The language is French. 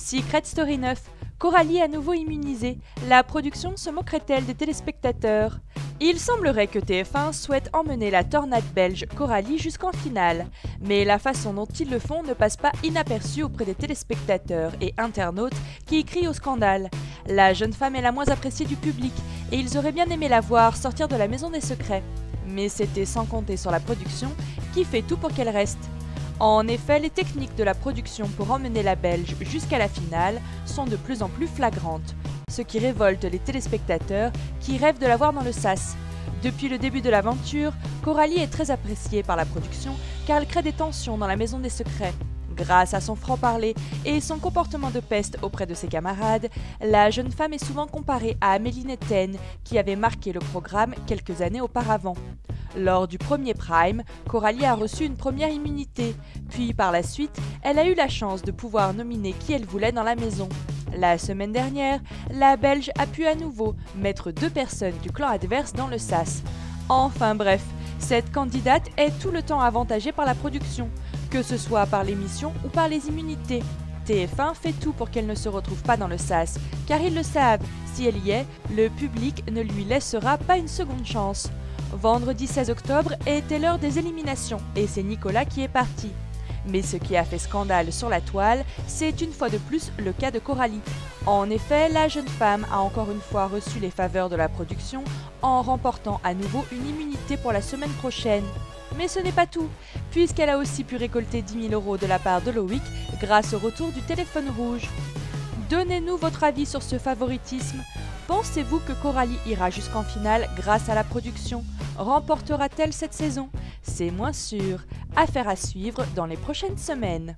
Secret Story 9. Coralie à nouveau immunisée. La production se moquerait-elle des téléspectateurs? Il semblerait que TF1 souhaite emmener la tornade belge Coralie jusqu'en finale, mais la façon dont ils le font ne passe pas inaperçue auprès des téléspectateurs et internautes qui crient au scandale. La jeune femme est la moins appréciée du public et ils auraient bien aimé la voir sortir de la maison des secrets. Mais c'était sans compter sur la production qui fait tout pour qu'elle reste. En effet, les techniques de la production pour emmener la Belge jusqu'à la finale sont de plus en plus flagrantes, ce qui révolte les téléspectateurs qui rêvent de la voir dans le sas. Depuis le début de l'aventure, Coralie est très appréciée par la production car elle crée des tensions dans la maison des secrets. Grâce à son franc-parler et son comportement de peste auprès de ses camarades, la jeune femme est souvent comparée à Amélie Netten, qui avait marqué le programme quelques années auparavant. Lors du premier prime, Coralie a reçu une première immunité, puis par la suite, elle a eu la chance de pouvoir nominer qui elle voulait dans la maison. La semaine dernière, la Belge a pu à nouveau mettre 2 personnes du clan adverse dans le sas. Enfin bref, cette candidate est tout le temps avantagée par la production, que ce soit par l'émission ou par les immunités. TF1 fait tout pour qu'elle ne se retrouve pas dans le sas, car ils le savent, si elle y est, le public ne lui laissera pas une seconde chance. Vendredi 16 octobre était l'heure des éliminations et c'est Nicolas qui est parti. Mais ce qui a fait scandale sur la toile, c'est une fois de plus le cas de Coralie. En effet, la jeune femme a encore une fois reçu les faveurs de la production en remportant à nouveau une immunité pour la semaine prochaine. Mais ce n'est pas tout, puisqu'elle a aussi pu récolter 10 000 € de la part de Loïc grâce au retour du téléphone rouge. Donnez-nous votre avis sur ce favoritisme. Pensez-vous que Coralie ira jusqu'en finale grâce à la production? Remportera-t-elle cette saison? C'est moins sûr. Affaire à suivre dans les prochaines semaines.